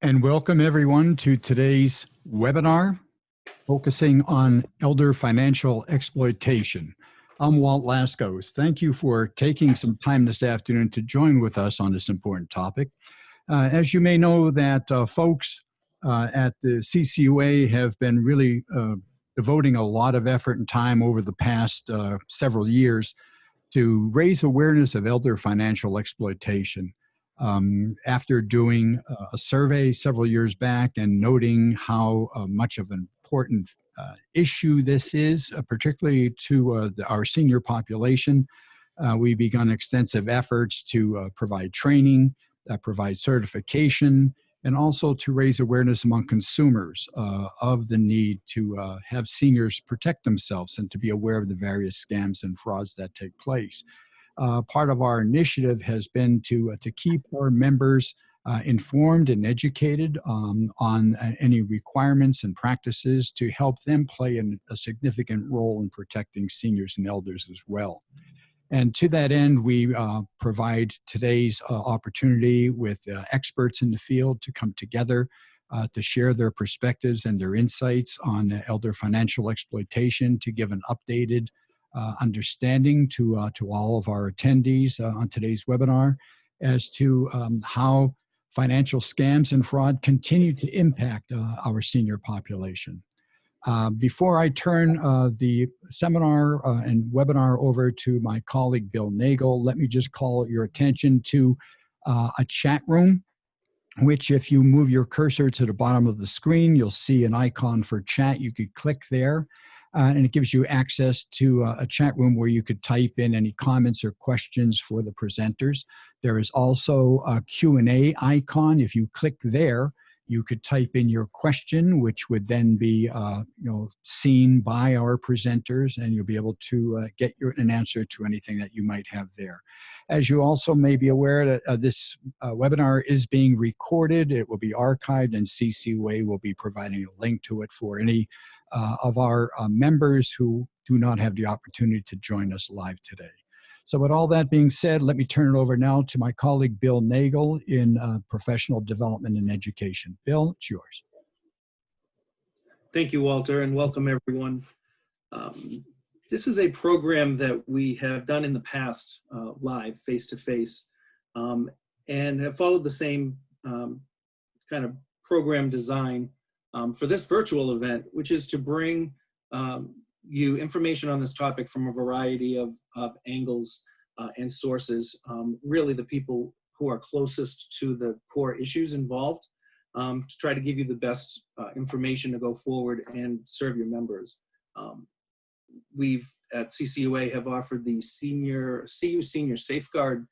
And welcome everyone to today's webinar focusing on elder financial exploitation. I'm Walt Lascos. Thank you for taking some time this afternoon to join with us on this important topic. As you may know, that folks at the CCUA have been really devoting a lot of effort and time over the past several years to raise awareness of elder financial exploitation. After doing a survey several years back and noting how much of an important issue this is, particularly to our senior population, we begun extensive efforts to provide training, provide certification, and also to raise awareness among consumers of the need to have seniors protect themselves and to be aware of the various scams and frauds that take place. Part of our initiative has been to keep our members informed and educated on any requirements and practices to help them play a significant role in protecting seniors and elders as well. And to that end, we provide today's opportunity with experts in the field to come together to share their perspectives and their insights on elder financial exploitation, to give an updated understanding to all of our attendees on today's webinar as to how financial scams and fraud continue to impact our senior population. Before I turn the seminar and webinar over to my colleague Bill Nagel, let me just call your attention to a chat room, which if you move your cursor to the bottom of the screen, you'll see an icon for chat. You could click there. And it gives you access to a chat room where you could type in any comments or questions for the presenters. There is also a Q&A icon. If you click there, you could type in your question, which would then be seen by our presenters, and you'll be able to get an answer to anything that you might have there. As you also may be aware, that this webinar is being recorded. It will be archived, and CCUA will be providing a link to it for any of our members who do not have the opportunity to join us live today. So with all that being said, let me turn it over now to my colleague Bill Nagel in Professional Development and Education. Bill, it's yours. Thank you, Walter, and welcome everyone. This is a program that we have done in the past live, face-to-face, and have followed the same kind of program design for this virtual event, which is to bring you information on this topic from a variety of angles and sources, really the people who are closest to the core issues involved, to try to give you the best information to go forward and serve your members. We've at CCUA have offered the CU Senior Safeguard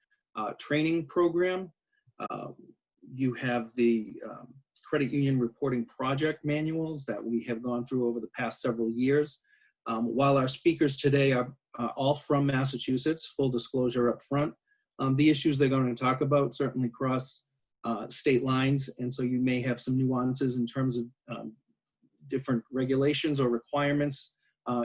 training program. You have the credit union reporting project manuals that we have gone through over the past several years. While our speakers today are all from Massachusetts, full disclosure up front, the issues they're going to talk about certainly cross state lines, and so you may have some nuances in terms of different regulations or requirements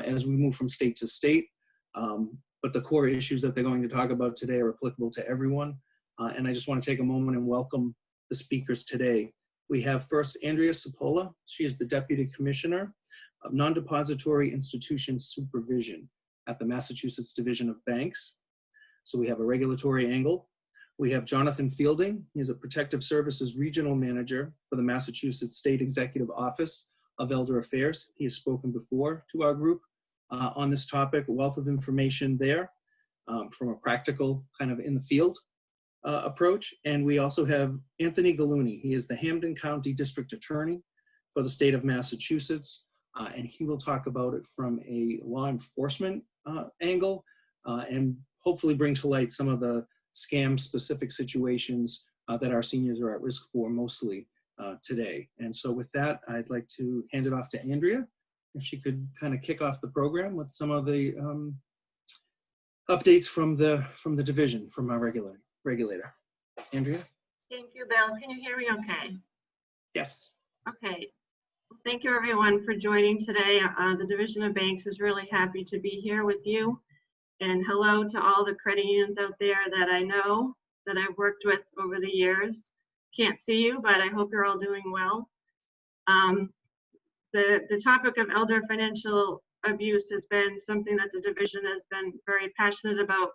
as we move from state to state. But the core issues that they're going to talk about today are applicable to everyone. And I just want to take a moment and welcome the speakers today. We have first Andrea Cipolla. She is the Deputy Commissioner of Non-Depository Institution Supervision at the Massachusetts Division of Banks. So we have a regulatory angle. We have Jonathan Fielding. He is a Protective Services Regional Manager for the Massachusetts State Executive Office of Elder Affairs. He has spoken before to our group on this topic, a wealth of information there from a practical kind of in the field approach. And we also have Anthony Gulluni. He is the Hampden County District Attorney for the state of Massachusetts, and he will talk about it from a law enforcement angle and hopefully bring to light some of the scam-specific situations that our seniors are at risk for mostly today. And so with that, I'd like to hand it off to Andrea, if she could kind of kick off the program with some of the updates from the division, from our regulator. Andrea? Thank you, Bill. Can you hear me okay? Yes. Okay. Thank you, everyone, for joining today. The Division of Banks is really happy to be here with you. And hello to all the credit unions out there that I know, that I've worked with over the years. can't see you, but I hope you're all doing well. The topic of elder financial abuse has been something that the division has been very passionate about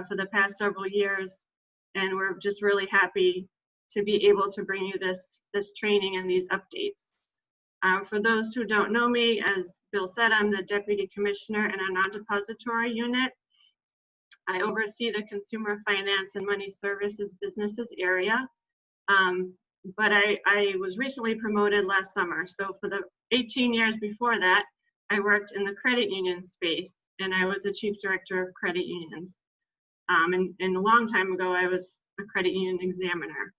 for the past several years, and we're just really happy to be able to bring you this training and these updates. For those who don't know me, as Bill said, I'm the Deputy Commissioner in our Non-Depository unit. I oversee the Consumer Finance and Money Services businesses area. But I was recently promoted last summer. So for the 18 years before that, I worked in the credit union space, and I was the Chief Director of Credit Unions. And a long time ago, I was a credit union examiner.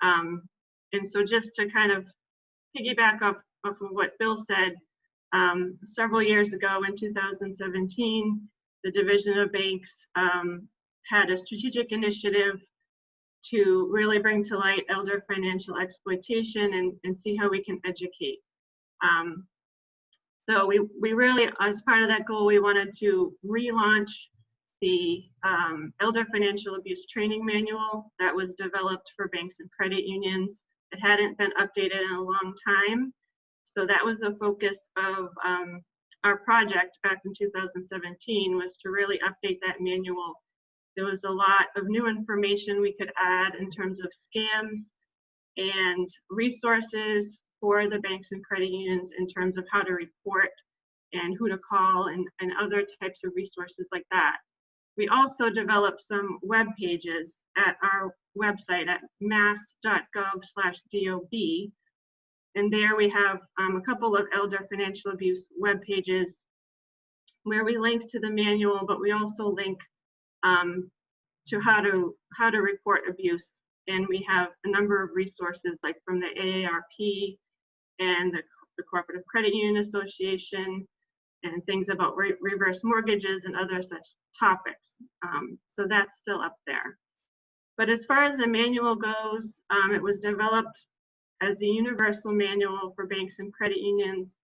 And so just to kind of piggyback off of what Bill said, several years ago in 2017, the Division of Banks had a strategic initiative to really bring to light elder financial exploitation and see how we can educate. So we really, as part of that goal, we wanted to relaunch the Elder Financial Abuse Training Manual that was developed for banks and credit unions. It hadn't been updated in a long time. So that was the focus of our project back in 2017, was to really update that manual. There was a lot of new information we could add in terms of scams and resources for the banks and credit unions in terms of how to report and who to call and other types of resources like that. We also developed some web pages at our website at mass.gov/DOB. And there we have a couple of elder financial abuse web pages where we link to the manual, but we also link to how to report abuse. And we have a number of resources like from the AARP and the Cooperative Credit Union Association, and things about reverse mortgages and other such topics. So that's still up there. But as far as the manual goes, it was developed as a universal manual for banks and credit unions.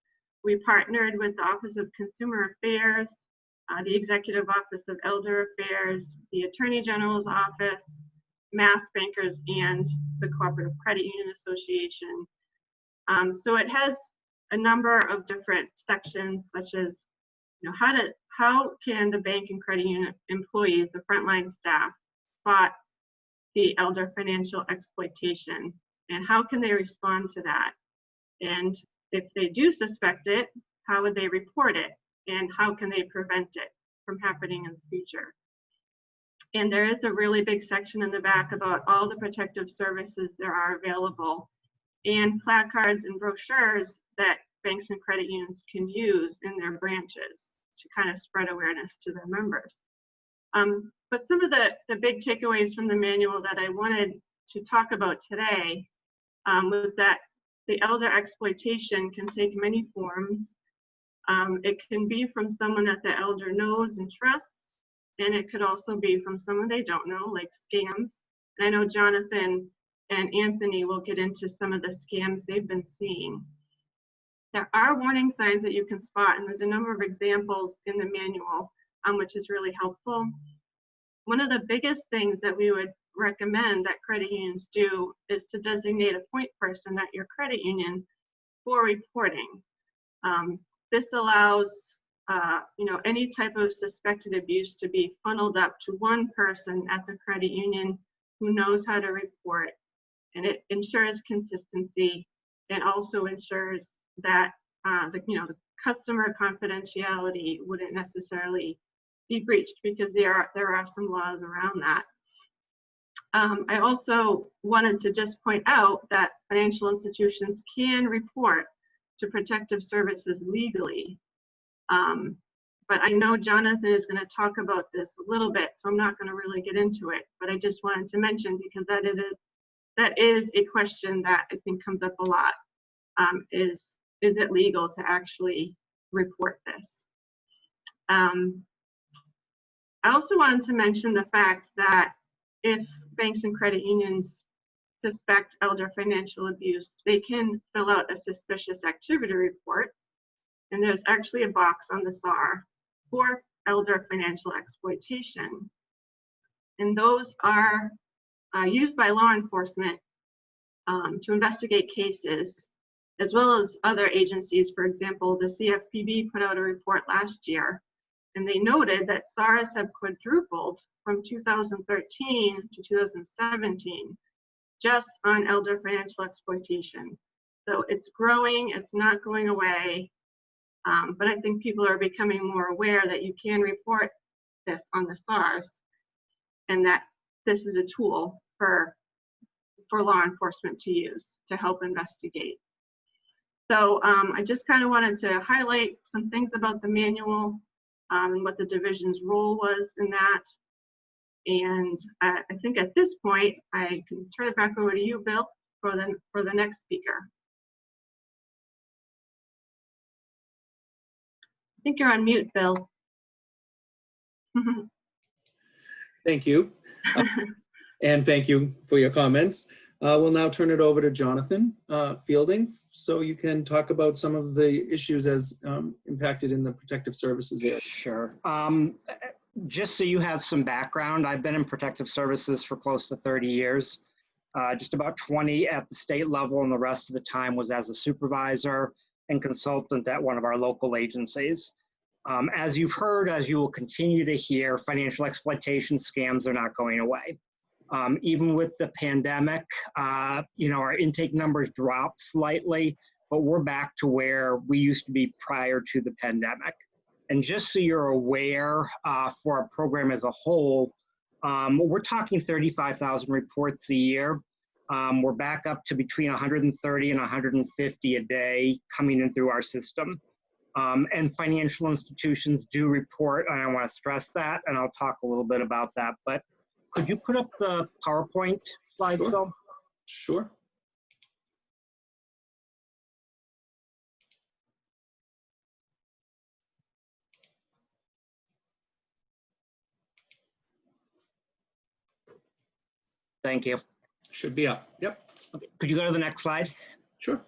We partnered with the Office of Consumer Affairs, the Executive Office of Elder Affairs, the Attorney General's Office, Mass Bankers, and the Cooperative Credit Union Association. So it has a number of different sections, such as, you know, how can the bank and credit union employees, the frontline staff, spot the elder financial exploitation, and how can they respond to that? And if they do suspect it, how would they report it? And how can they prevent it from happening in the future? And there is a really big section in the back about all the protective services that are available, and placards and brochures that banks and credit unions can use in their branches to kind of spread awareness to their members. But some of the big takeaways from the manual that I wanted to talk about today was that the elder exploitation can take many forms. It can be from someone that the elder knows and trusts, and it could also be from someone they don't know, like scams. And I know Jonathan and Anthony will get into some of the scams they've been seeing. There are warning signs that you can spot, and there's a number of examples in the manual, which is really helpful. One of the biggest things that we would recommend that credit unions do is to designate a point person at your credit union for reporting. This allows any type of suspected abuse to be funneled up to one person at the credit union who knows how to report, and it ensures consistency and also ensures that the customer confidentiality wouldn't necessarily be breached, because there are some laws around that. I also wanted to just point out that financial institutions can report to protective services legally. But I know Jonathan is going to talk about this a little bit, so I'm not going to really get into it. But I just wanted to mention, because that is a question that I think comes up a lot. Is it legal to actually report this? I also wanted to mention the fact that if banks and credit unions suspect elder financial abuse, they can fill out a suspicious activity report, and there's actually a box on the SAR for elder financial exploitation. And those are used by law enforcement to investigate cases, as well as other agencies. For example, the CFPB put out a report last year, and they noted that SARs have quadrupled from 2013 to 2017 just on elder financial exploitation. So it's growing, it's not going away, but I think people are becoming more aware that you can report this on the SARs, and that this is a tool for law enforcement to use to help investigate. So I just kind of wanted to highlight some things about the manual and what the division's role was in that. And I think at this point, I can turn it back over to you, Bill, for the next speaker. I think you're on mute, Bill. Thank you. And thank you for your comments. We'll now turn it over to Jonathan Fielding, so you can talk about some of the issues as impacted in the protective services area. Sure. Just so you have some background, I've been in protective services for close to 30 years, just about 20 at the state level, and the rest of the time was as a supervisor and consultant at one of our local agencies. As you've heard, as you will continue to hear, financial exploitation scams are not going away. Even with the pandemic, our intake numbers dropped slightly, but we're back to where we used to be prior to the pandemic. And just so you're aware, for our program as a whole, we're talking 35,000 reports a year. We're back up to between 130 and 150 a day coming in through our system. And financial institutions do report, and I want to stress that, and I'll talk a little bit about that. But could you put up the PowerPoint slides, Bill? Sure. Thank you. Should be up. Yep. Okay. Could you go to the next slide? Sure.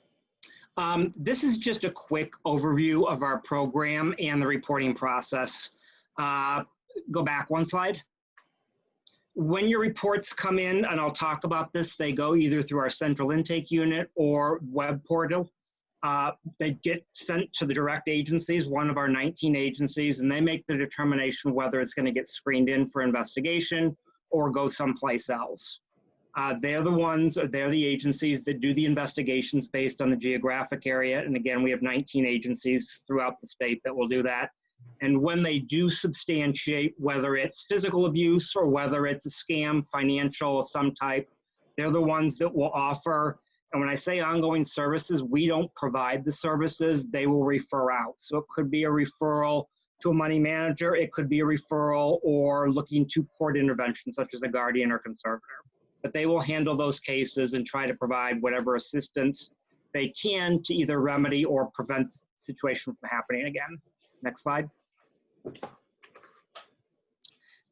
This is just a quick overview of our program and the reporting process. Go back one slide. When your reports come in, and I'll talk about this, they go either through our central intake unit or web portal. They get sent to the direct agencies, one of our 19 agencies, and they make the determination whether it's going to get screened in for investigation or go someplace else. They're the agencies that do the investigations based on the geographic area. And again, we have 19 agencies throughout the state that will do that. And when they do substantiate, whether it's physical abuse or whether it's a scam, financial of some type, they're the ones that will offer. And when I say ongoing services, we don't provide the services, they will refer out. So it could be a referral to a money manager, it could be a referral or looking to court intervention, such as a guardian or conservator. But they will handle those cases and try to provide whatever assistance they can to either remedy or prevent the situation from happening again. Next slide.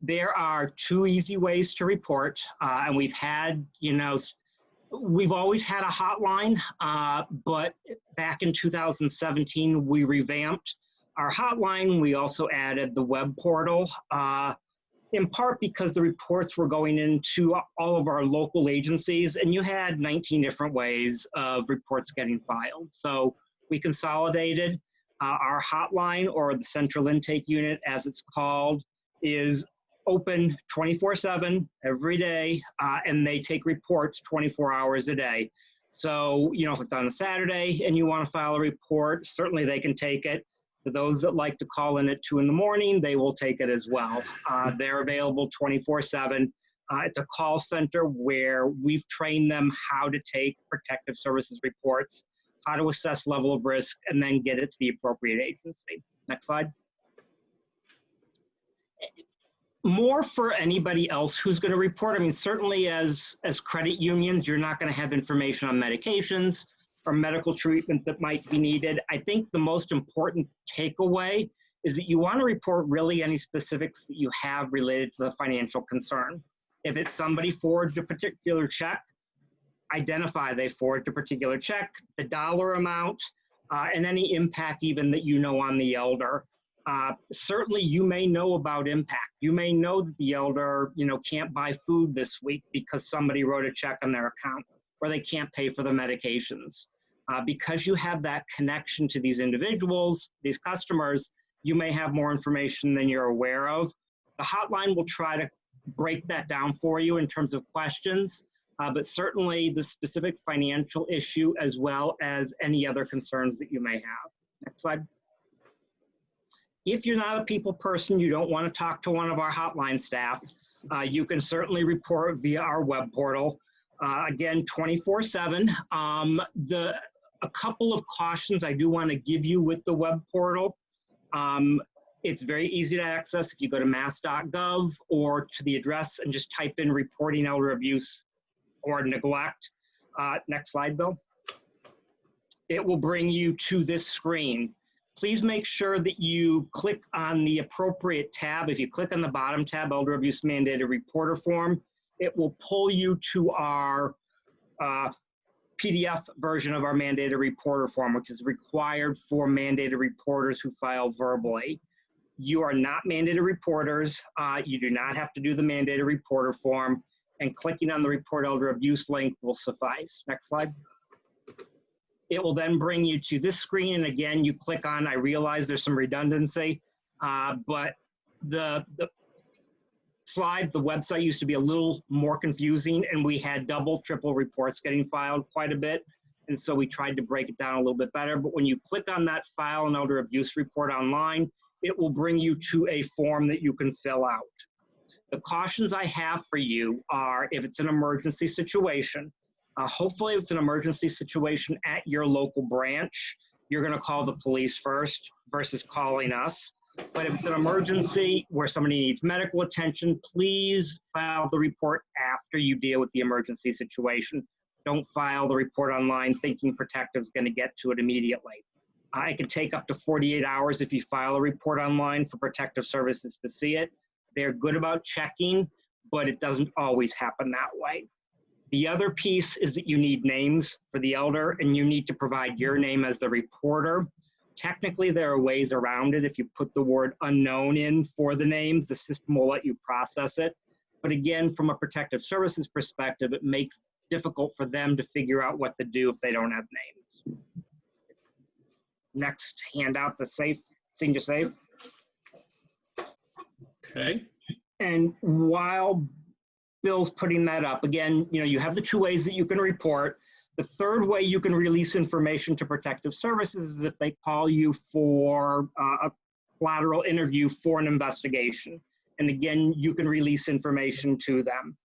There are two easy ways to report, and we've had, we've always had a hotline, but back in 2017, we revamped our hotline. We also added the web portal, in part because the reports were going into all of our local agencies, and you had 19 different ways of reports getting filed. So we consolidated. Our hotline, or the central intake unit as it's called, is open 24/7 every day, and they take reports 24 hours a day. So, if it's on a Saturday and you want to file a report, certainly they can take it. For those that like to call in at 2 in the morning, they will take it as well. They're available 24/7. It's a call center where we've trained them how to take protective services reports, how to assess level of risk, and then get it to the appropriate agency. Next slide. More for anybody else who's going to report. I mean, certainly as credit unions, you're not going to have information on medications or medical treatment that might be needed. I think the most important takeaway is that you want to report really any specifics that you have related to the financial concern. If it's somebody forged a particular check, identify they forged a particular check, the dollar amount, and any impact even that on the elder. Certainly you may know about impact. You may know that the elder, can't buy food this week because somebody wrote a check on their account. or they can't pay for the medications. Because you have that connection to these individuals, these customers, you may have more information than you're aware of. The hotline will try to break that down for you in terms of questions, but certainly the specific financial issue as well as any other concerns that you may have. Next slide. If you're not a people person, you don't want to talk to one of our hotline staff, you can certainly report via our web portal. Again, 24/7. A couple of cautions I do want to give you with the web portal. It's very easy to access if you go to mass.gov or to the address and just type in reporting elder abuse or neglect. Next slide, Bill. It will bring you to this screen. Please make sure that you click on the appropriate tab. If you click on the bottom tab, Elder Abuse Mandated Reporter Form, it will pull you to our PDF version of our mandated reporter form, which is required for mandated reporters who file verbally. You are not mandated reporters. You do not have to do the mandated reporter form, and clicking on the report elder abuse link will suffice. Next slide. It will then bring you to this screen, and again, you click on, I realize there's some redundancy, but the slide, the website used to be a little more confusing, and we had double, triple reports getting filed quite a bit. And so we tried to break it down a little bit better. But when you click on that file an elder abuse report online, it will bring you to a form that you can fill out. The cautions I have for you are if it's an emergency situation, hopefully if it's an emergency situation at your local branch, you're gonna call the police first versus calling us. But if it's an emergency where somebody needs medical attention, please file the report after you deal with the emergency situation. Don't file the report online thinking Protective's going to get to it immediately. It can take up to 48 hours if you file a report online for Protective Services to see it. They're good about checking, but it doesn't always happen that way. The other piece is that you need names for the elder, and you need to provide your name as the reporter. Technically, there are ways around it. If you put the word unknown in for the names, the system will let you process it. But again, from a Protective Services perspective, it makes it difficult for them to figure out what to do if they don't have names. Next handout, the safe, senior safe. Okay. And while Bill's putting that up, again, you have the two ways that you can report. The third way you can release information to Protective Services is if they call you for a collateral interview for an investigation. And again, you can release information to them.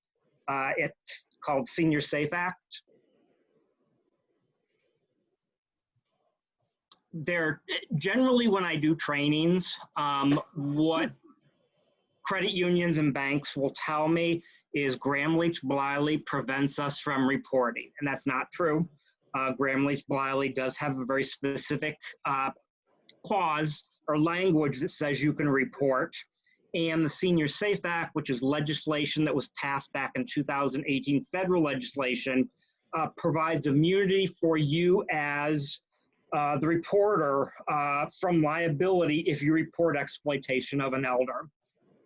It's called Senior Safe Act. Generally, when I do trainings, what credit unions and banks will tell me is Gramm-Leach-Bliley prevents us from reporting, and that's not true. Gramm-Leach-Bliley does have a very specific clause or language that says you can report, and the Senior Safe Act, which is legislation that was passed back in 2018, federal legislation, provides immunity for you as the reporter from liability if you report exploitation of an elder.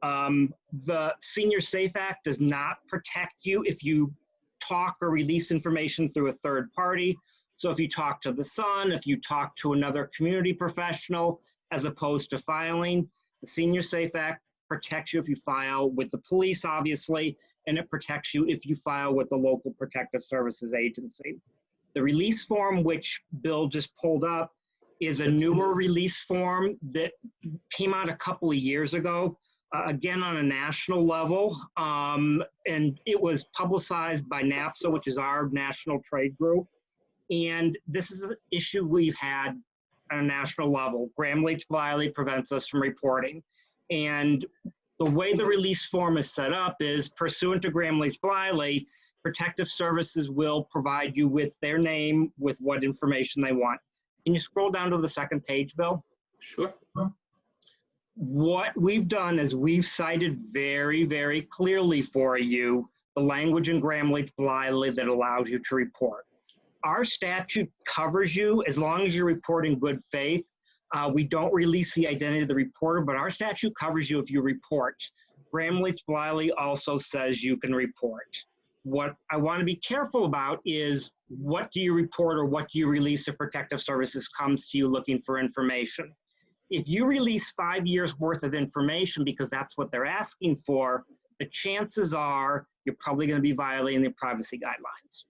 The Senior Safe Act does not protect you if you talk or release information through a third party. So if you talk to the son, if you talk to another community professional, as opposed to filing, the Senior Safe Act protects you if you file with the police, obviously, and it protects you if you file with the local Protective Services agency. The release form, which Bill just pulled up, is a newer release form that came out a couple of years ago. Again, on a national level, and it was publicized by NAPSA, which is our national trade group. And this is an issue we've had on a national level. Gramm-Leach-Bliley prevents us from reporting. And the way the release form is set up is pursuant to Gramm-Leach-Bliley, Protective Services will provide you with their name, with what information they want. Can you scroll down to the second page, Bill? Sure. What we've done is we've cited very, very clearly for you the language in Gramm-Leach-Bliley that allows you to report. Our statute covers you as long as you report in good faith. We don't release the identity of the reporter, but our statute covers you if you report. Gramm-Leach-Bliley also says you can report. What I want to be careful about is what do you report or what do you release if Protective Services comes to you looking for information. If you release 5 years worth of information because that's what they're asking for, the chances are you're probably going to be violating the privacy guidelines.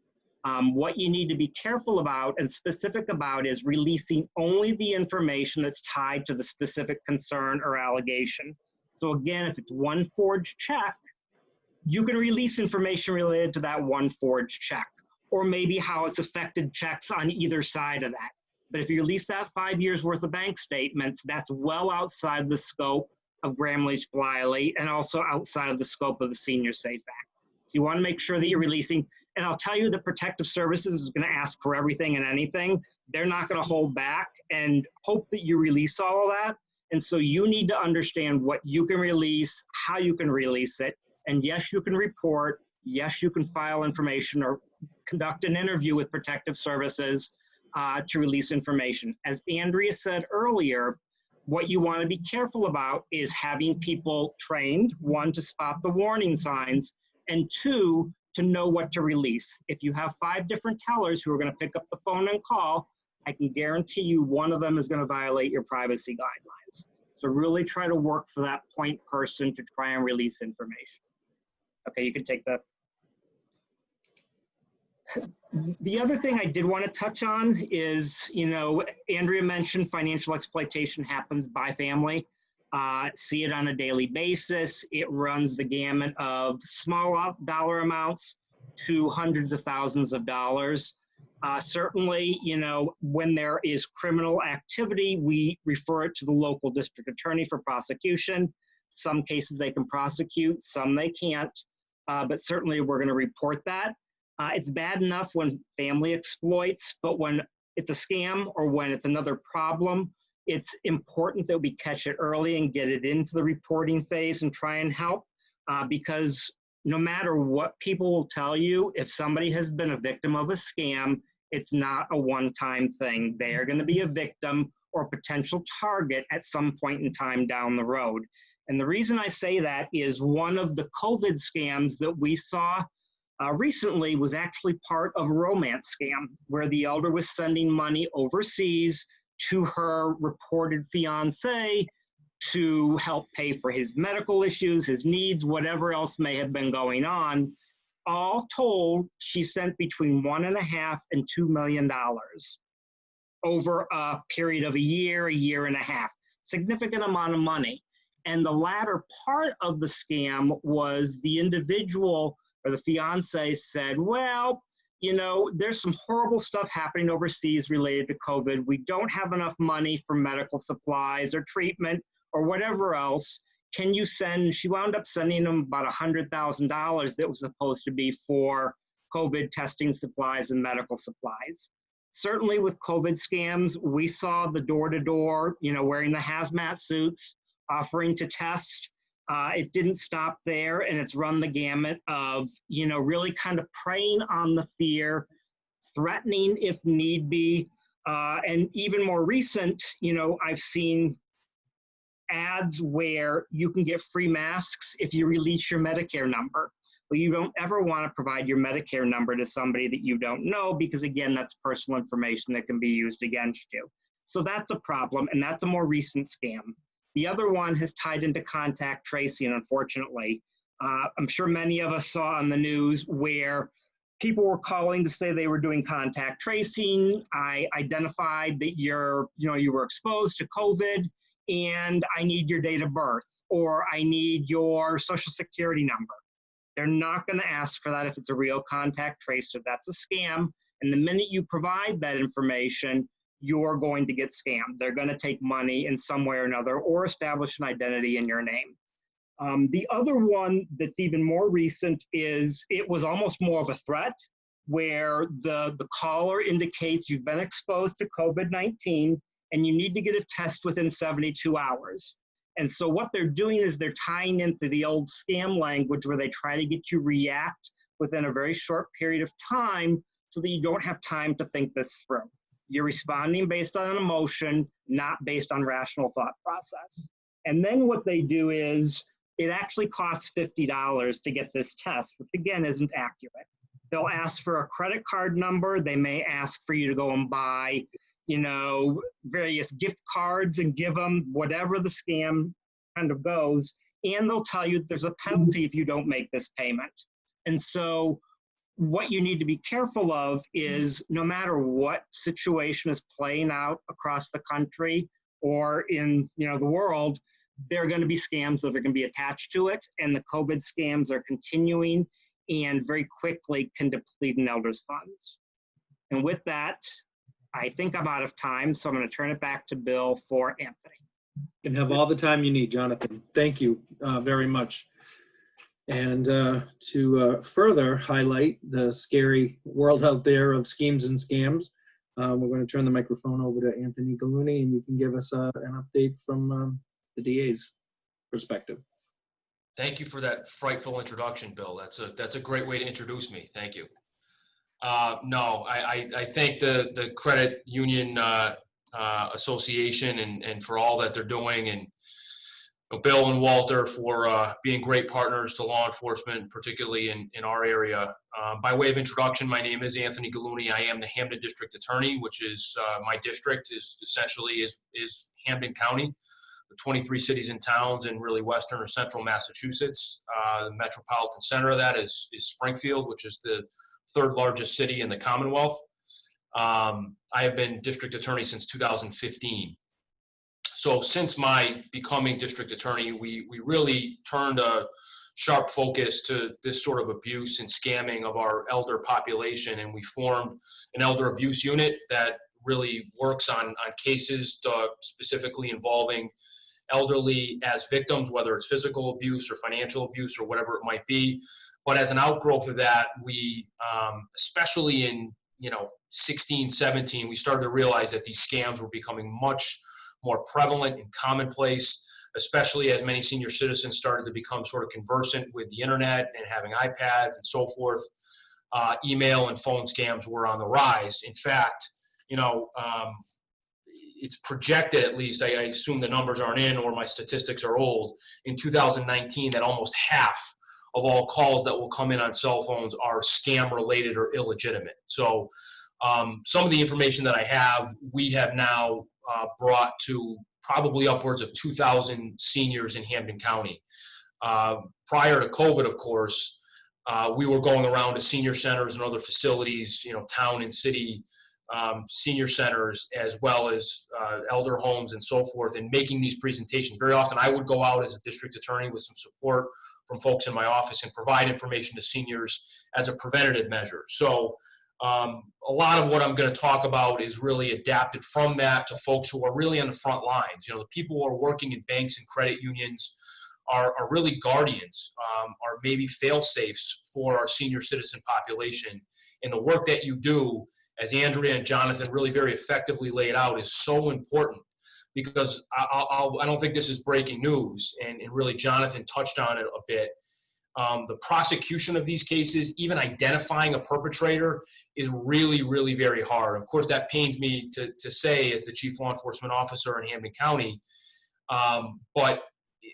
What you need to be careful about and specific about is releasing only the information that's tied to the specific concern or allegation. So again, if it's one forged check, you can release information related to that one forged check, or maybe how it's affected checks on either side of that. But if you release that 5 years worth of bank statements, that's well outside the scope of Gramm-Leach-Bliley and also outside of the scope of the Senior Safe Act. So you want to make sure that you're releasing, and I'll tell you the Protective Services is going to ask for everything and anything. They're not going to hold back and hope that you release all of that. And so you need to understand what you can release, how you can release it. And yes, you can report. Yes, you can file information or conduct an interview with Protective Services to release information. As Andrea said earlier, what you want to be careful about is having people trained, one, to spot the warning signs, and two, to know what to release. If you have 5 different tellers who are going to pick up the phone and call, I can guarantee you one of them is going to violate your privacy guidelines. So really try to work for that point person to try and release information. Okay, you can take that. The other thing I did want to touch on is, Andrea mentioned financial exploitation happens by family. See it on a daily basis. It runs the gamut of small dollar amounts to hundreds of thousands of dollars. Certainly, when there is criminal activity, we refer it to the local district attorney for prosecution. Some cases they can prosecute, some they can't, but certainly we're going to report that. It's bad enough when family exploits, but when it's a scam or when it's another problem, it's important that we catch it early and get it into the reporting phase and try and help, because no matter what people will tell you, if somebody has been a victim of a scam, it's not a one-time thing. They are going to be a victim or potential target at some point in time down the road. And the reason I say that is one of the COVID scams that we saw recently was actually part of a romance scam where the elder was sending money overseas to her reported fiance to help pay for his medical issues, his needs, whatever else may have been going on. All told, she sent between $1.5 and $2 million over a period of a year and a half. Significant amount of money. And the latter part of the scam was the individual or the fiance said, well, there's some horrible stuff happening overseas related to COVID. We don't have enough money for medical supplies or treatment or whatever else. Can you send, she wound up sending them about $100,000 that was supposed to be for COVID testing supplies and medical supplies. Certainly with COVID scams, we saw the door-to-door, wearing the hazmat suits, offering to test. It didn't stop there, and it's run the gamut of, really kind of preying on the fear, threatening if need be, and even more recent, I've seen ads where you can get free masks if you release your Medicare number. Well, you don't ever want to provide your Medicare number to somebody that you don't know because, again, that's personal information that can be used against you. So that's a problem, and that's a more recent scam. The other one has tied into contact tracing, unfortunately. I'm sure many of us saw on the news where people were calling to say they were doing contact tracing. I identified that you were exposed to COVID, and I need your date of birth, or I need your social security number. They're not going to ask for that if it's a real contact tracer. That's a scam. And the minute you provide that information, you're going to get scammed. They're going to take money in some way or another or establish an identity in your name. The other one that's even more recent is it was almost more of a threat where the caller indicates you've been exposed to COVID-19 and you need to get a test within 72 hours. And so what they're doing is they're tying into the old scam language where they try to get you react within a very short period of time so that you don't have time to think this through. You're responding based on an emotion, not based on rational thought process. And then what they do is it actually costs $50 to get this test, which again isn't accurate. They'll ask for a credit card number. They may ask for you to go and buy, you know, various gift cards and give them whatever the scam kind of goes. And they'll tell you there's a penalty if you don't make this payment. And so what you need to be careful of is no matter what situation is playing out across the country or in, you know, the world, there are going to be scams that are going to be attached to it. And the COVID scams are continuing and very quickly can deplete an elder's funds. And with that, I think I'm out of time, so I'm going to turn it back to Bill for Anthony. You can have all the time you need, Jonathan. Thank you very much. And to further highlight the scary world out there of schemes and scams, we're going to turn the microphone over to Anthony Gulluni, and you can give us an update from the DA's perspective. Thank you for that frightful introduction, Bill. That's a great way to introduce me. Thank you. No, I thank the Credit Union Association and for all that they're doing, and Bill and Walter for being great partners to law enforcement, particularly in our area. By way of introduction, my name is Anthony Gulluni. I am the Hampden District Attorney, which is my district is essentially is Hampden County, the 23 cities and towns in really western or central Massachusetts. The metropolitan center of that is Springfield, which is the third largest city in the Commonwealth. I have been district attorney since 2015. So since my becoming district attorney, we really turned a sharp focus to this sort of abuse and scamming of our elder population, and we formed an elder abuse unit that really works on cases specifically involving elderly as victims, whether it's physical abuse or financial abuse or whatever it might be. But as an outgrowth of that, we, especially in 16, 17, we started to realize that these scams were becoming much more prevalent and commonplace, especially as many senior citizens started to become sort of conversant with the internet and having iPads and so forth. Email and phone scams were on the rise. In fact, it's projected, at least, I assume the numbers aren't in or my statistics are old, in 2019 that almost half of all calls that will come in on cell phones are scam related or illegitimate. So some of the information that I have, we have now brought to probably upwards of 2,000 seniors in Hampden County. Prior to COVID, of course, we were going around to senior centers and other facilities, town and city senior centers, as well as elder homes and so forth, and making these presentations. Very often I would go out as a district attorney with some support from folks in my office and provide information to seniors as a preventative measure. So a lot of what I'm going to talk about is really adapted from that to folks who are really on the front lines. The people who are working in banks and credit unions are really guardians, are maybe fail-safes for our senior citizen population. And the work that you do, as Andrea and Jonathan really very effectively laid out, is so important, because I don't think this is breaking news, and really Jonathan touched on it a bit. The prosecution of these cases, even identifying a perpetrator, is really, really very hard. Of course, that pains me to say as the Chief Law Enforcement Officer in Hampden County, but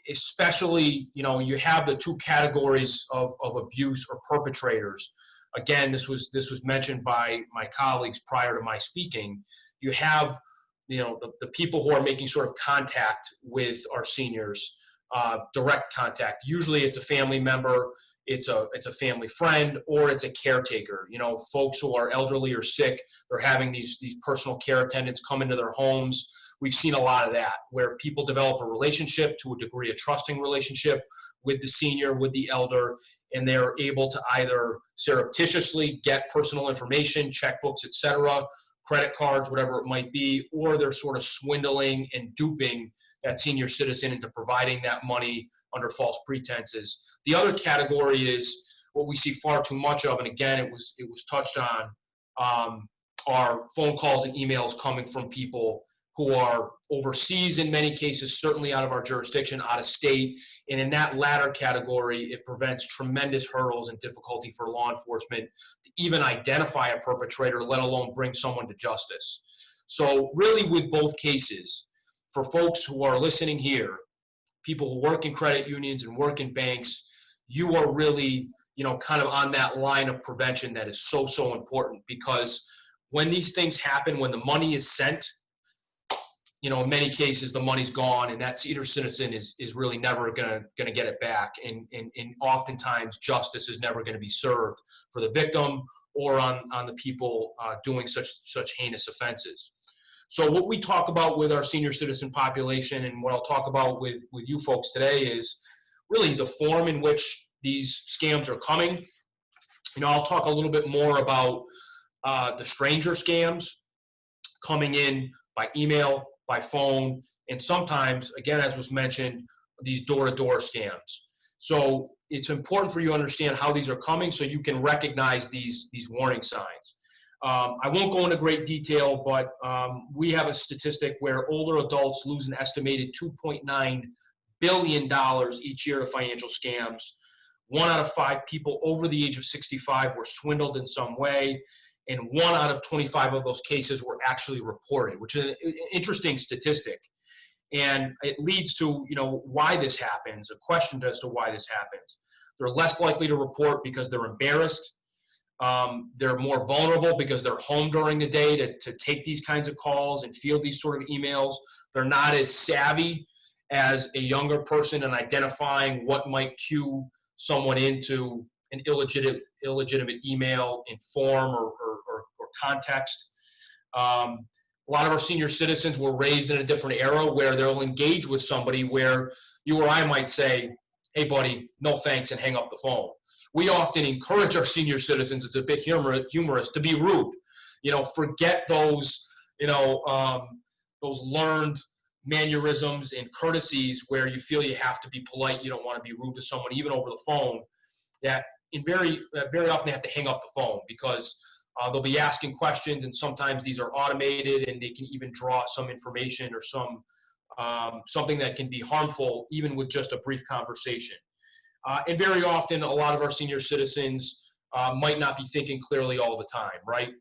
especially, you have the two categories of abuse or perpetrators. Again, this was mentioned by my colleagues prior to my speaking. You have, the people who are making sort of contact with our seniors, direct contact. Usually it's a family member, it's a family friend, or it's a caretaker. Folks who are elderly or sick, they're having these personal care attendants come into their homes. We've seen a lot of that, where people develop a relationship, to a degree, a trusting relationship with the senior, with the elder, and they're able to either surreptitiously get personal information, checkbooks, etc., credit cards, whatever it might be, or they're sort of swindling and duping that senior citizen into providing that money under false pretenses. The other category is what we see far too much of, and again, it was touched on, are phone calls and emails coming from people who are overseas in many cases, certainly out of our jurisdiction, out of state. And in that latter category, it prevents tremendous hurdles and difficulty for law enforcement to even identify a perpetrator, let alone bring someone to justice. So really, with both cases, for folks who are listening here, people who work in credit unions and work in banks, you are really, kind of on that line of prevention that is so, so important, because when these things happen, when the money is sent, in many cases the money's gone, and that senior citizen is really never gonna get it back, and oftentimes justice is never going to be served for the victim or on the people doing such heinous offenses. So what we talk about with our senior citizen population, and what I'll talk about with you folks today, is really the form in which these scams are coming. I'll talk a little bit more about the stranger scams coming in by email, by phone, and sometimes, again, as was mentioned, these door-to-door scams. So it's important for you to understand how these are coming so you can recognize these warning signs. I won't go into great detail, but we have a statistic where older adults lose an estimated $2.9 billion each year to financial scams. 1 out of 5 people over the age of 65 were swindled in some way, and 1 out of 25 of those cases were actually reported, which is an interesting statistic. And it leads to, why this happens, a question as to why this happens. They're less likely to report because they're embarrassed. They're more vulnerable because they're home during the day to take these kinds of calls and field these sort of emails. They're not as savvy as a younger person in identifying what might cue someone into an illegitimate email in form or context. A lot of our senior citizens were raised in a different era where they'll engage with somebody where you or I might say, hey buddy, no thanks, and hang up the phone. We often encourage our senior citizens, it's a bit humorous, to be rude. Forget those, those learned mannerisms and courtesies where you feel you have to be polite, you don't want to be rude to someone, even over the phone, that very often they have to hang up the phone because they'll be asking questions, and sometimes these are automated, and they can even draw some information or something that can be harmful even with just a brief conversation. And very often, a lot of our senior citizens might not be thinking clearly all the time, right?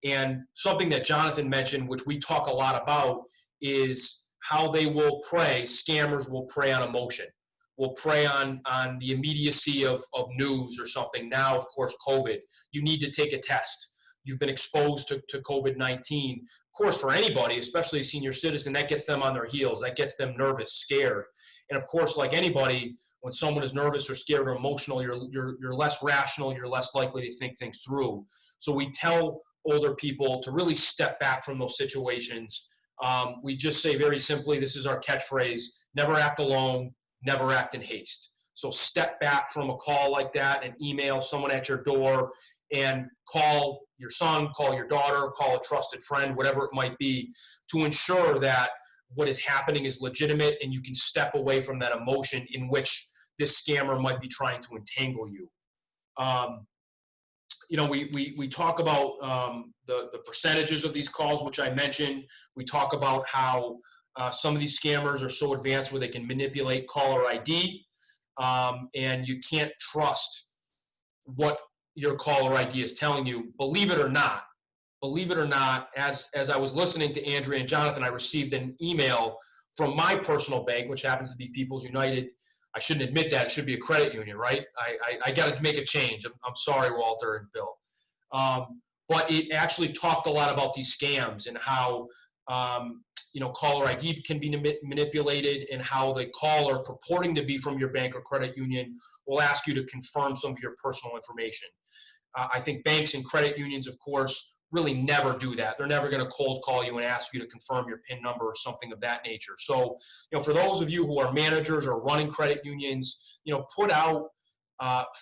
And something that Jonathan mentioned, which we talk a lot about, is how they will prey, scammers will prey on emotion, will prey on the immediacy of news or something. Now, of course, COVID, you need to take a test. You've been exposed to COVID-19. Of course, for anybody, especially a senior citizen, that gets them on their heels. That gets them nervous, scared. And of course, like anybody, when someone is nervous or scared or emotional, you're less rational, you're less likely to think things through. So we tell older people to really step back from those situations. We just say very simply, this is our catchphrase, never act alone, never act in haste. So step back from a call like that and email someone at your door, and call your son, call your daughter, call a trusted friend, whatever it might be, to ensure that what is happening is legitimate and you can step away from that emotion in which this scammer might be trying to entangle you. We talk about the percentages of these calls, which I mentioned. We talk about how some of these scammers are so advanced where they can manipulate caller ID, and you can't trust what your caller ID is telling you. Believe it or not, as I was listening to Andrea and Jonathan, I received an email from my personal bank, which happens to be People's United. I shouldn't admit that. It should be a credit union, right? I got to make a change. I'm sorry, Walter and Bill. But it actually talked a lot about these scams and how caller ID can be manipulated, and how the caller purporting to be from your bank or credit union will ask you to confirm some of your personal information. I think banks and credit unions, of course, really never do that. They're never going to cold call you and ask you to confirm your PIN number or something of that nature. So, for those of you who are managers or running credit unions, put out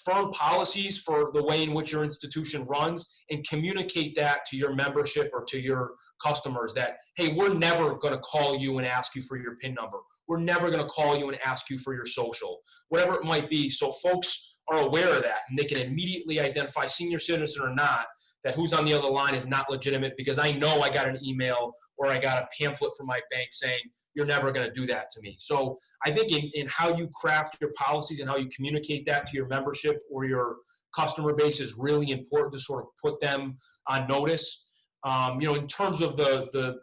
firm policies for the way in which your institution runs, and communicate that to your membership or to your customers that, hey, we're never going to call you and ask you for your PIN number. We're never going to call you and ask you for your social, whatever it might be. So folks are aware of that, and they can immediately identify, senior citizen or not, that who's on the other line is not legitimate, because I know I got an email or I got a pamphlet from my bank saying, you're never going to do that to me. So I think in how you craft your policies and how you communicate that to your membership or your customer base is really important to sort of put them on notice. In terms of the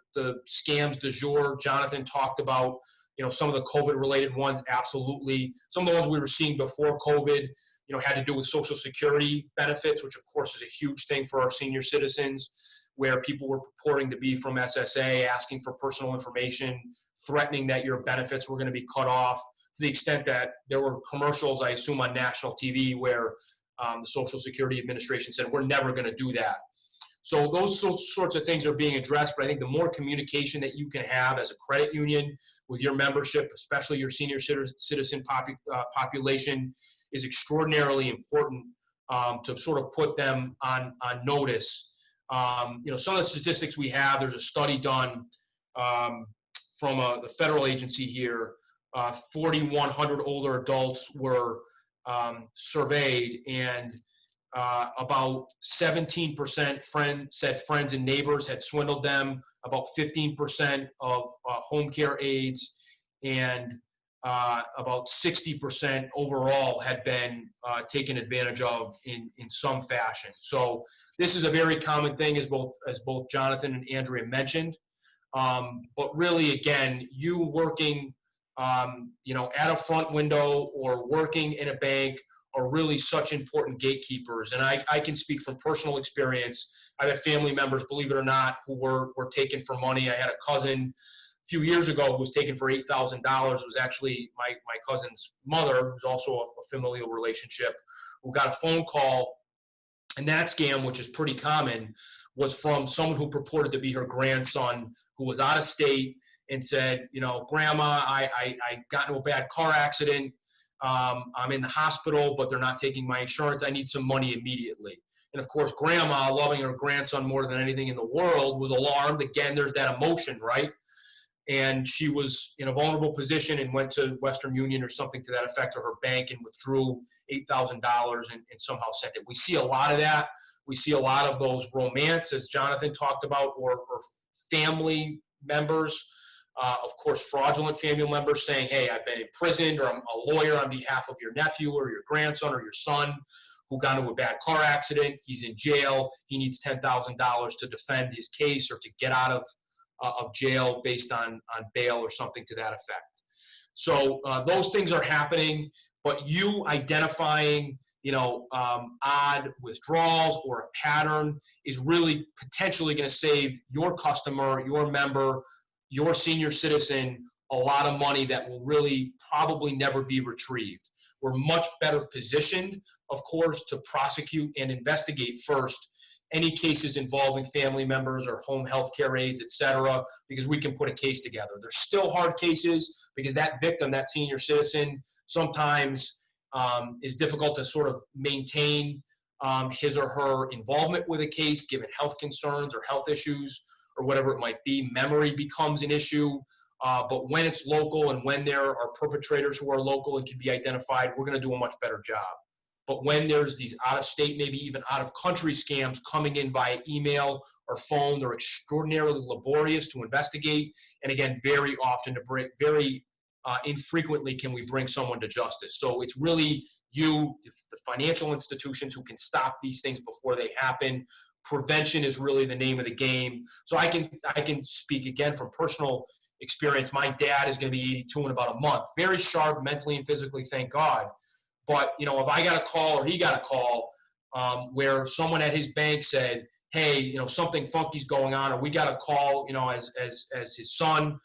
scams du jour, Jonathan talked about Some of the COVID-related ones, absolutely. Some of the ones we were seeing before COVID, had to do with Social Security benefits, which of course is a huge thing for our senior citizens, where people were purporting to be from SSA, asking for personal information, threatening that your benefits were going to be cut off, to the extent that there were commercials, I assume, on national TV where the Social Security Administration said, we're never going to do that. So those sorts of things are being addressed, but I think the more communication that you can have as a credit union with your membership, especially your senior citizen population, is extraordinarily important to sort of put them on notice. Some of the statistics we have, there's a study done from the federal agency here. 4,100 older adults were surveyed, and about 17% said friends and neighbors had swindled them, about 15% of home care aides, and about 60% overall had been taken advantage of in some fashion. So this is a very common thing, as both Jonathan and Andrea mentioned. But really, again, you working at a front window or working in a bank are really such important gatekeepers. And I can speak from personal experience. I've had family members, believe it or not, who were taken for money. I had a cousin a few years ago who was taken for $8,000. It was actually my cousin's mother, who's also a familial relationship, who got a phone call. And that scam, which is pretty common, was from someone who purported to be her grandson, who was out of state, and said, Grandma, I got into a bad car accident. I'm in the hospital, but they're not taking my insurance. I need some money immediately. And of course, Grandma, loving her grandson more than anything in the world, was alarmed. Again, there's that emotion, right? And she was in a vulnerable position and went to Western Union or something to that effect, or her bank, and withdrew $8,000 and somehow sent it. We see a lot of that. We see a lot of those romance, as Jonathan talked about, or family members. Of course, fraudulent family members saying, hey, I've been imprisoned, or I'm a lawyer on behalf of your nephew or your grandson or your son who got into a bad car accident. He's in jail. He needs $10,000 to defend his case or to get out of jail based on bail or something to that effect. So those things are happening, but you identifying odd withdrawals or a pattern is really potentially going to save your customer, your member, your senior citizen a lot of money that will really probably never be retrieved. We're much better positioned, of course, to prosecute and investigate first any cases involving family members or home health care aides, et cetera, because we can put a case together. There's still hard cases because that victim, that senior citizen, sometimes is difficult to sort of maintain his or her involvement with a case given health concerns or health issues or whatever it might be. Memory becomes an issue, but when it's local and when there are perpetrators who are local and can be identified, we're going to do a much better job. But when there's these out-of-state, maybe even out-of-country scams coming in via email or phone, they're extraordinarily laborious to investigate, and again, very often very infrequently can we bring someone to justice. So it's really you, the financial institutions, who can stop these things before they happen. Prevention is really the name of the game. So I can speak again from personal experience. My dad is going to be 82 in about a month. Very sharp mentally and physically, thank God. But if I got a call or he got a call where someone at his bank said, hey, something funky's going on, or we got a call, as his son,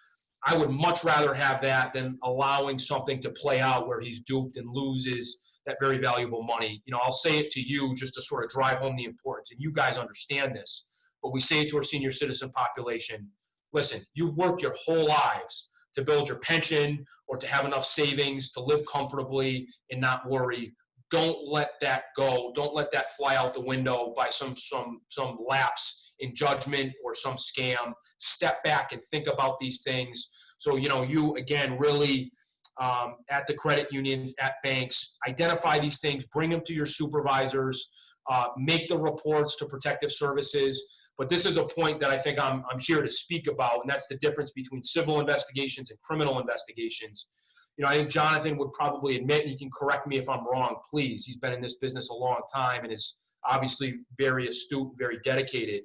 I would much rather have that than allowing something to play out where he's duped and loses that very valuable money. I'll say it to you just to sort of drive home the importance, and you guys understand this, but we say it to our senior citizen population. Listen, you've worked your whole lives to build your pension or to have enough savings to live comfortably and not worry. Don't let that go. Don't let that fly out the window by some lapse in judgment or some scam. Step back and think about these things. So, you, again, really at the credit unions, at banks, identify these things, bring them to your supervisors, make the reports to protective services. But this is a point that I think I'm here to speak about, and that's the difference between civil investigations and criminal investigations. I think Jonathan would probably admit, and you can correct me if I'm wrong, please. He's been in this business a long time and is obviously very astute, very dedicated.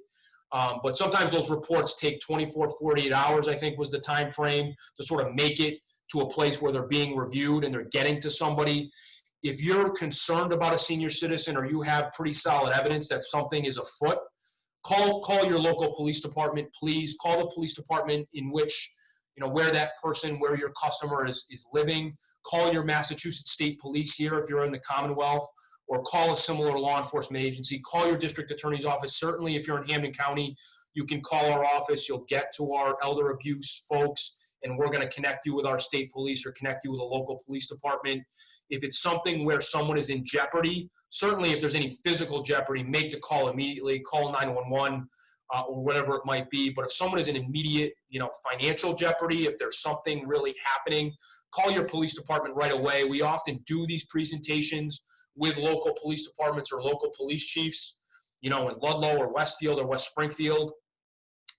But sometimes those reports take 24, 48 hours, I think was the time frame, to sort of make it to a place where they're being reviewed and they're getting to somebody. If you're concerned about a senior citizen or you have pretty solid evidence that something is afoot, call your local police department, please. Call the police department in which, where that person, where your customer is living. Call your Massachusetts State Police here if you're in the Commonwealth, or call a similar law enforcement agency. Call your district attorney's office. Certainly if you're in Hampden County, you can call our office. You'll get to our elder abuse folks, and we're going to connect you with our state police or connect you with a local police department. If it's something where someone is in jeopardy, certainly if there's any physical jeopardy, make the call immediately. Call 911 or whatever it might be. But if someone is in immediate, financial jeopardy, if there's something really happening, call your police department right away. We often do these presentations with local police departments or local police chiefs, in Ludlow or Westfield or West Springfield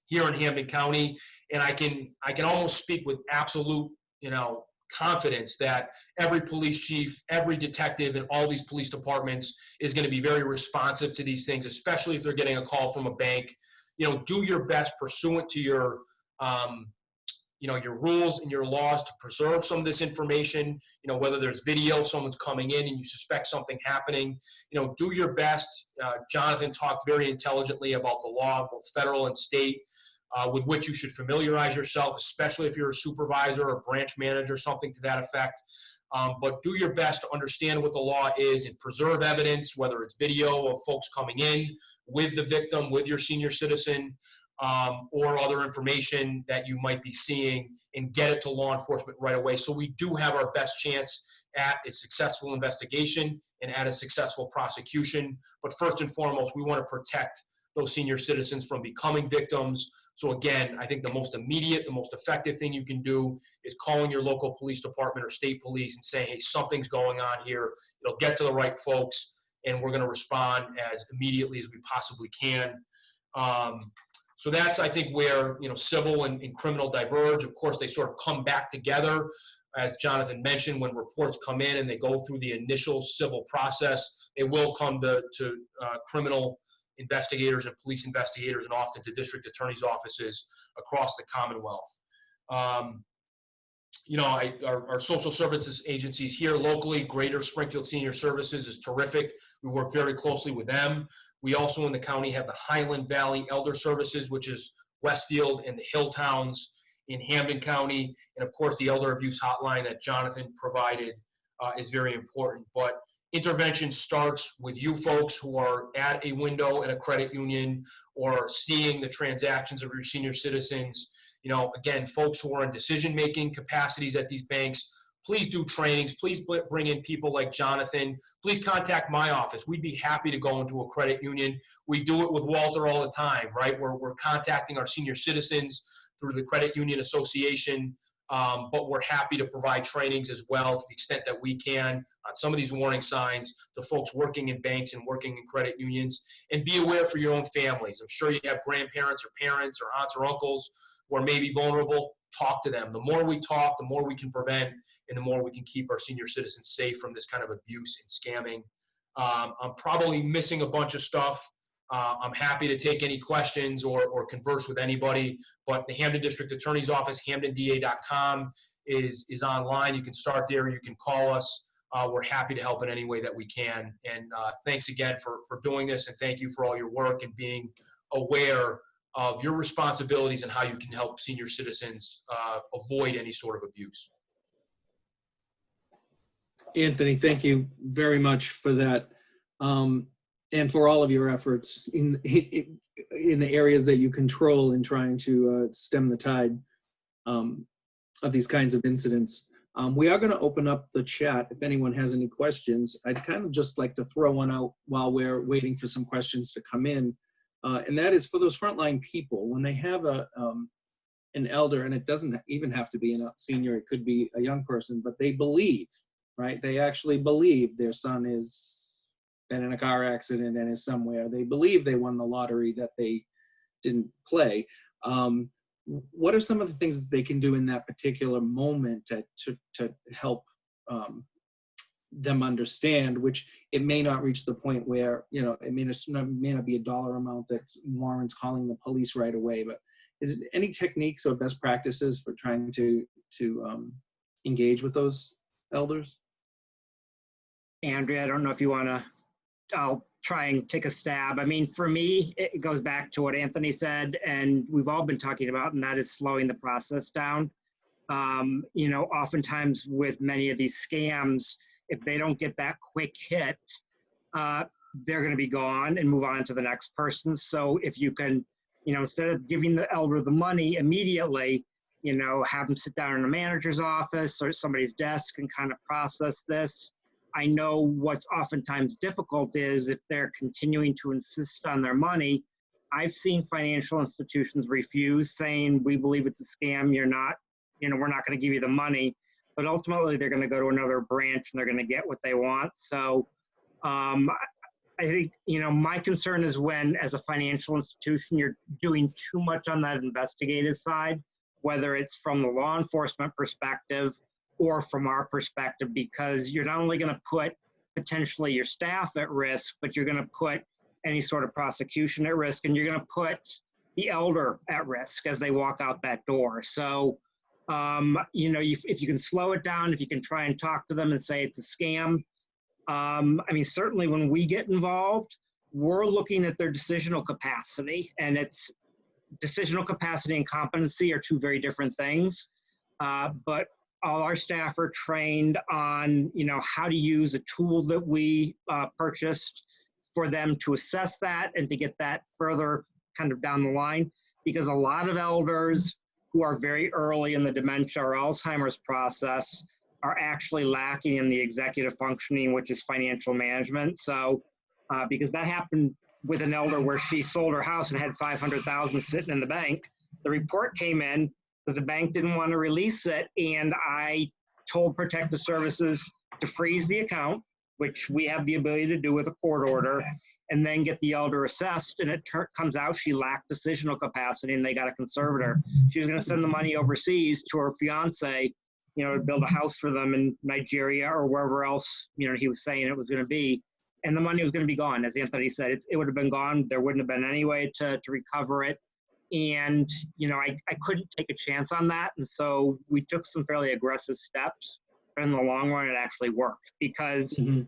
here in Hampden County. And I can almost speak with absolute, confidence that every police chief, every detective in all these police departments is going to be very responsive to these things, especially if they're getting a call from a bank. Do your best pursuant to your, your rules and your laws to preserve some of this information, whether there's video, someone's coming in and you suspect something happening, do your best. Jonathan talked very intelligently about the law, both federal and state, with which you should familiarize yourself, especially if you're a supervisor or branch manager, something to that effect. But do your best to understand what the law is and preserve evidence, whether it's video of folks coming in with the victim, with your senior citizen, or other information that you might be seeing, and get it to law enforcement right away. So we do have our best chance at a successful investigation and at a successful prosecution. But first and foremost, we want to protect those senior citizens from becoming victims. So again, I think the most immediate, the most effective thing you can do is calling your local police department or state police and saying, hey, something's going on here. It'll get to the right folks, and we're going to respond as immediately as we possibly can. So that's, I think, where civil and criminal diverge. Of course, they sort of come back together, as Jonathan mentioned. When reports come in and they go through the initial civil process, they will come to criminal investigators and police investigators, and often to district attorneys' offices across the Commonwealth. Our social services agencies here locally, Greater Springfield Senior Services is terrific. We work very closely with them. We also in the county have the Highland Valley Elder Services, which is Westfield and the Hill Towns in Hampden County. And of course, the Elder Abuse Hotline that Jonathan provided is very important. But intervention starts with you folks who are at a window at a credit union or seeing the transactions of your senior citizens. Again, folks who are in decision-making capacities at these banks, please do trainings. Please bring in people like Jonathan. Please contact my office. We'd be happy to go into a credit union. We do it with Walter all the time, right? We're contacting our senior citizens through the Credit Union Association, but we're happy to provide trainings as well to the extent that we can on some of these warning signs to folks working in banks and working in credit unions. And be aware for your own families. I'm sure you have grandparents or parents or aunts or uncles who are maybe vulnerable. Talk to them. The more we talk, the more we can prevent, and the more we can keep our senior citizens safe from this kind of abuse and scamming. I'm probably missing a bunch of stuff. I'm happy to take any questions or converse with anybody, but the Hampden District Attorney's Office, hampdenda.com is online. You can start there. You can call us. We're happy to help in any way that we can. And thanks again for doing this, and thank you for all your work and being aware of your responsibilities and how you can help senior citizens avoid any sort of abuse. Anthony, thank you very much for that, and for all of your efforts in the areas that you control in trying to stem the tide of these kinds of incidents. We are going to open up the chat if anyone has any questions. I'd kind of just like to throw one out while we're waiting for some questions to come in. And that is for those frontline people, when they have an elder, and it doesn't even have to be a senior, it could be a young person, but they believe, right? They actually believe their son is been in a car accident and is somewhere. They believe they won the lottery that they didn't play. What are some of the things that they can do in that particular moment to help them understand, which it may not reach the point where, it may not be a dollar amount that warrants calling the police right away, but is it any techniques or best practices for trying to engage with those elders? Andrea, I don't know if you want to, I'll try and take a stab. I mean, for me, it goes back to what Anthony said, and we've all been talking about, and that is slowing the process down. You know, oftentimes with many of these scams, if they don't get that quick hit, they're going to be gone and move on to the next person. So if you can, you know, instead of giving the elder the money immediately, you know, have them sit down in a manager's office or somebody's desk and kind of process this. I know what's oftentimes difficult is if they're continuing to insist on their money. I've seen financial institutions refuse, saying, we believe it's a scam, you're not, you know, we're not going to give you the money. But ultimately, they're going to go to another branch and they're going to get what they want. So I think, you know, my concern is when, as a financial institution, you're doing too much on that investigative side, whether it's from the law enforcement perspective or from our perspective, because you're not only going to put potentially your staff at risk, but you're going to put any sort of prosecution at risk, and you're going to put the elder at risk as they walk out that door. So, you know, if you can slow it down, if you can try and talk to them and say it's a scam. I mean, certainly when we get involved, we're looking at their decisional capacity, and it's decisional capacity and competency are two very different things. But all our staff are trained on, you know, how to use a tool that we purchased for them to assess that and to get that further kind of down the line. Because a lot of elders who are very early in the dementia or Alzheimer's process are actually lacking in the executive functioning, which is financial management. So, because that happened with an elder where she sold her house and had $500,000 sitting in the bank. The report came in because the bank didn't want to release it, and I told Protective Services to freeze the account, which we have the ability to do with a court order, and then get the elder assessed. And it comes out she lacked decisional capacity, and they got a conservator. She was going to send the money overseas to her fiance, you know, to build a house for them in Nigeria or wherever else, you know, he was saying it was going to be. And the money was going to be gone. As Anthony said, it would have been gone. There wouldn't have been any way to recover it. And, you know, I couldn't take a chance on that. And so we took some fairly aggressive steps. But in the long run, it actually worked because the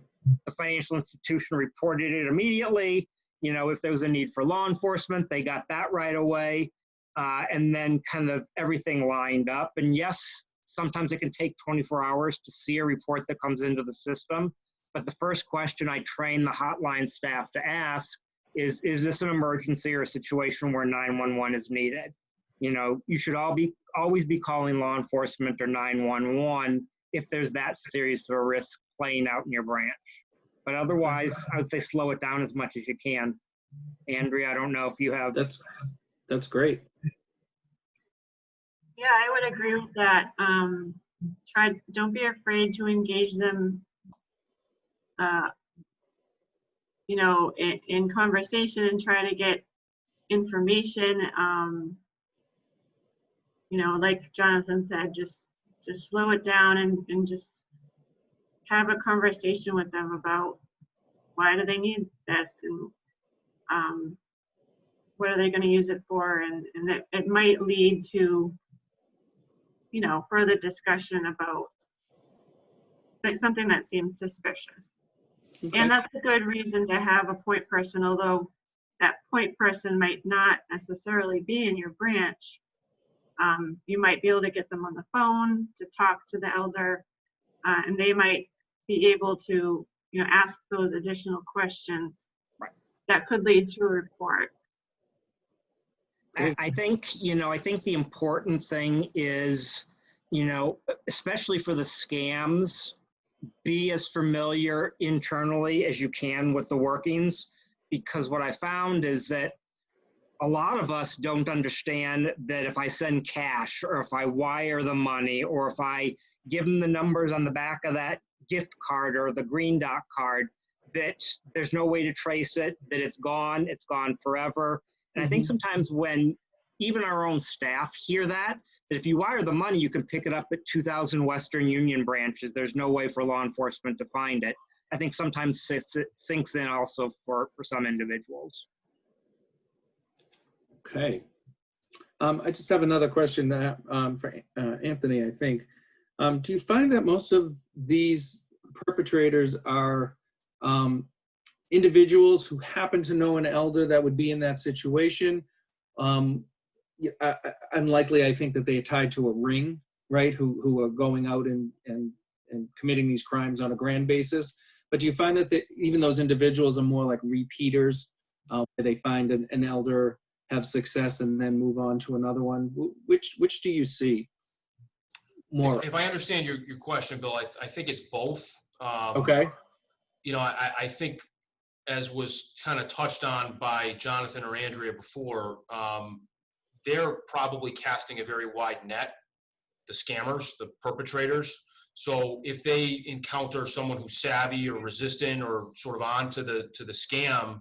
financial institution reported it immediately. You know, if there was a need for law enforcement, they got that right away. And then kind of everything lined up. And yes, sometimes it can take 24 hours to see a report that comes into the system. But the first question I train the hotline staff to ask is this an emergency or a situation where 911 is needed? You know, you should always be calling law enforcement or 911 if there's that serious of a risk playing out in your branch. But otherwise, I would say slow it down as much as you can. Andrea, I don't know if you have... That's great. Yeah, I would agree with that. Don't be afraid to engage them, you know, in conversation and try to get information. You know, like Jonathan said, just slow it down and just have a conversation with them about why do they need this and what are they going to use it for, and that it might lead to, you know, further discussion about like something that seems suspicious. Okay. And that's a good reason to have a point person, although that point person might not necessarily be in your branch. You might be able to get them on the phone to talk to the elder, and they might be able to, you know, ask those additional questions that could lead to a report. I think, you know, I think the important thing is, you know, especially for the scams, be as familiar internally as you can with the workings, because what I found is that a lot of us don't understand that if I send cash or if I wire the money or if I give them the numbers on the back of that gift card or the green dot card, that there's no way to trace it, that it's gone forever. And I think sometimes when even our own staff hear that if you wire the money, you can pick it up at 2,000 Western Union branches. There's no way for law enforcement to find it. I think sometimes it sinks in also for some individuals. Okay. I just have another question for Anthony, I think. Do you find that most of these perpetrators are individuals who happen to know an elder that would be in that situation? Unlikely, I think that they are tied to a ring, right? Who are going out and committing these crimes on a grand basis. But do you find that even those individuals are more like repeaters, where they find an elder, have success, and then move on to another one? Which do you see more? If I understand your question, Bill, I think it's both. Okay. You know, I think, as was kind of touched on by Jonathan or Andrea before, they're probably casting a very wide net, the scammers, the perpetrators. So if they encounter someone who's savvy or resistant or sort of on to the scam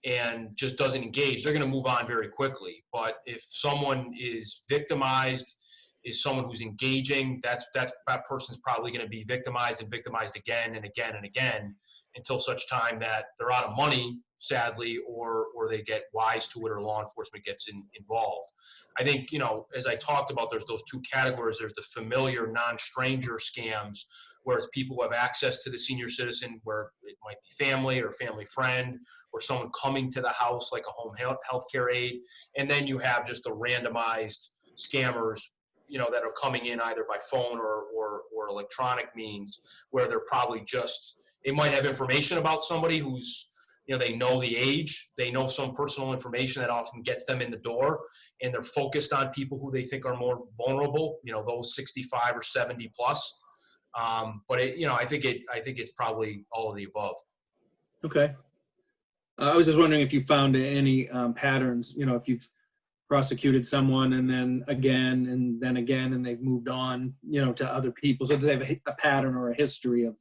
and just doesn't engage, they're going to move on very quickly. But if someone is victimized, is someone who's engaging, that person's probably going to be victimized and victimized again and again and again until such time that they're out of money, sadly, or they get wise to it, or law enforcement gets involved. I think, you know, as I talked about, there's those two categories. There's the familiar non-stranger scams, where it's people who have access to the senior citizen, where it might be family or family friend or someone coming to the house like a home health care aide. And then you have just the randomized scammers, you know, that are coming in either by phone or electronic means, where they're probably just, they might have information about somebody who's, you know, they know the age, they know some personal information that often gets them in the door, and they're focused on people who they think are more vulnerable, you know, those 65 or 70 plus. But it, you know, I think it's probably all of the above. Okay. I was just wondering if you found any patterns, you know, if you've prosecuted someone and then again, and they've moved on, you know, to other people, so they have a pattern or a history of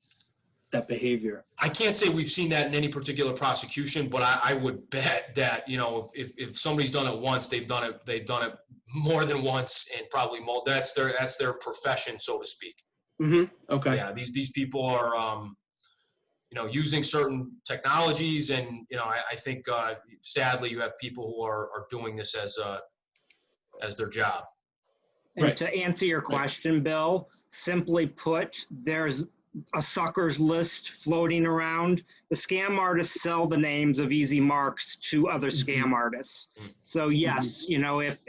that behavior. I can't say we've seen that in any particular prosecution, but I would bet that, you know, if somebody's done it once, they've done it more than once, and probably more. That's their profession, so to speak. Mm-hmm. Okay. Yeah, these people are, you know, using certain technologies, and, you know, I think sadly you have people who are doing this as their job. And Right. to answer your question, Bill, simply put, there's a suckers list floating around. The scam artists sell the names of easy marks to other scam artists. So yes, you know, if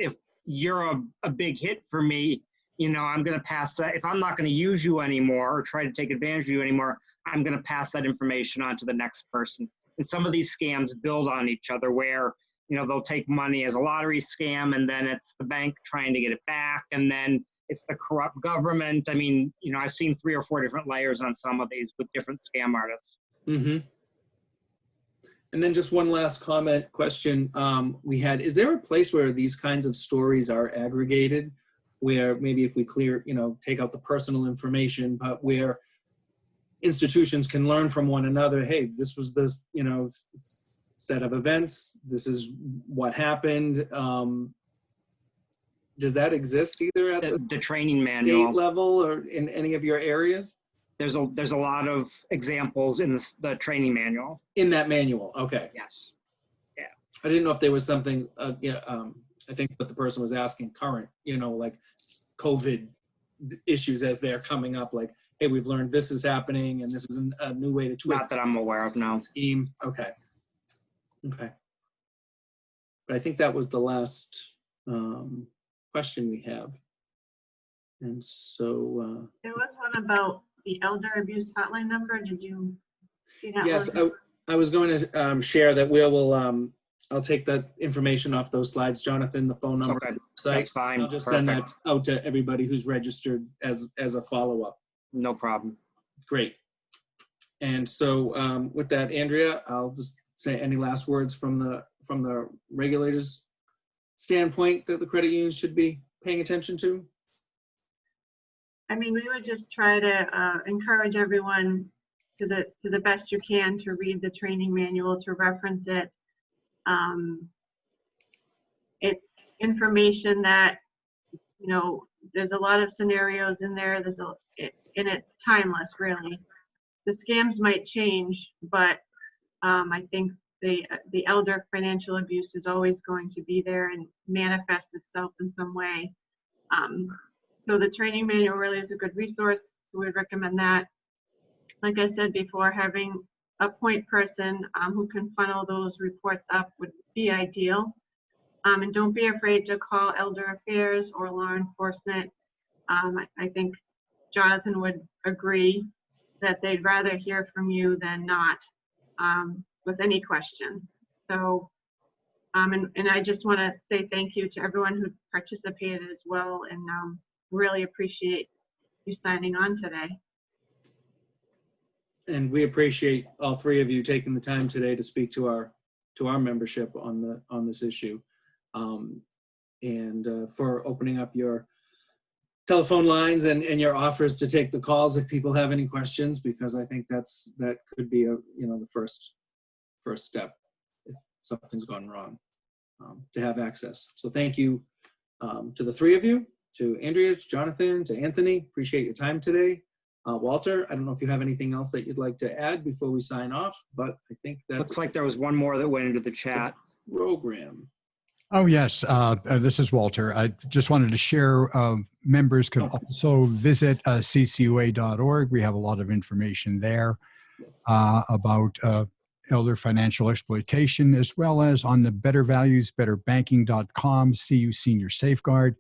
you're a big hit for me, you know, I'm going to pass that. If I'm not going to use you anymore or try to take advantage of you anymore, I'm going to pass that information on to the next person. And some of these scams build on each other, where, you know, they'll take money as a lottery scam, and then it's the bank trying to get it back, and then it's the corrupt government. I mean, you know, I've seen 3 or 4 different layers on some of these with different scam artists. Mm-hmm. And then just one last question we had. Is there a place where these kinds of stories are aggregated, where maybe if we clear, you know, take out the personal information, but where institutions can learn from one another? Hey, this was this, you know, set of events. This is what happened. Does that exist either at the training manual state level or in any of your areas? There's a lot of examples in the training manual. In that manual, okay. Yes. Yeah. I didn't know if there was something. You know, I think what the person was asking, current, you know, like COVID issues as they're coming up. Like, hey, we've learned this is happening, and this is a new way to twist. Not that I'm aware of, no. Scheme. Okay. Okay. But I think that was the last question we have. And so there was one about the elder abuse hotline number. Did you see that? yes, I was going to share that. I'll take that information off those slides, Jonathan, the phone number. Okay, Site. that's fine. I'll just Perfect. send that out to everybody who's registered as a follow-up. No problem. Great. And so with that, Andrea, I'll just say any last words from the regulators' standpoint that the credit unions should be paying attention to? I mean, we would just try to encourage everyone to the best you can to read the training manual, to reference it. It's information that, you know, there's a lot of scenarios in there. And it's timeless, really. The scams might change, but I think the elder financial abuse is always going to be there and manifest itself in some way. So the training manual really is a good resource. We would recommend that. Like I said before, having a point person who can funnel those reports up would be ideal. And don't be afraid to call Elder Affairs or law enforcement. I think Jonathan would agree that they'd rather hear from you than not with any question. So, and I just want to say thank you to everyone who participated as well, and really appreciate you signing on today. And we appreciate all three of you taking the time today to speak to our membership on this issue, and for opening up your telephone lines and your offers to take the calls if people have any questions, because I think that could be the first step if something's gone wrong, to have access. So thank you to the three of you, to Andrea, to Jonathan, to Anthony. Appreciate your time today. Walter, I don't know if you have anything else that you'd like to add before we sign off, but I think that Looks like there was one more that went into the chat. program. Oh, yes. This is Walter. I just wanted to share, members can also visit ccua.org. We have a lot of information there Yes. about elder financial exploitation, as well as on the Better Values, betterbanking.com, CU Senior Safeguard.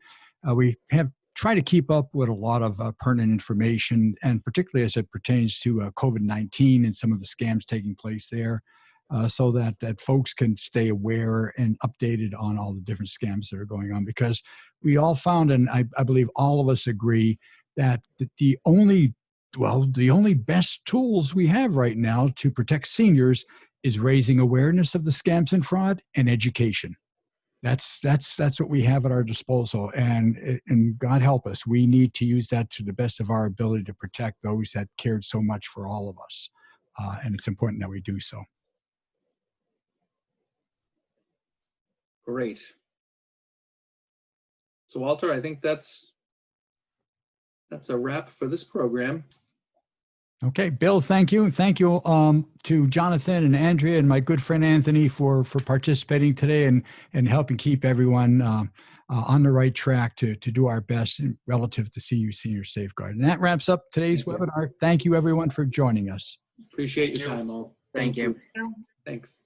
We have tried to keep up with a lot of pertinent information, and particularly as it pertains to COVID-19 and some of the scams taking place there. So that folks can stay aware and updated on all the different scams that are going on, because we all found, and I believe all of us agree, that the only best tools we have right now to protect seniors is raising awareness of the scams and fraud and education. That's what we have at our disposal, and God help us, we need to use that to the best of our ability to protect those that cared so much for all of us, and it's important that we do so. Great. So Walter, I think that's a wrap for this program. Okay, Bill, thank you. And thank you to Jonathan and Andrea and my good friend Anthony for participating today and helping keep everyone on the right track to do our best relative to CU Senior Safeguard. And that wraps up today's webinar. Thank you, everyone, for joining us. Appreciate your time all. Thank you. Thanks.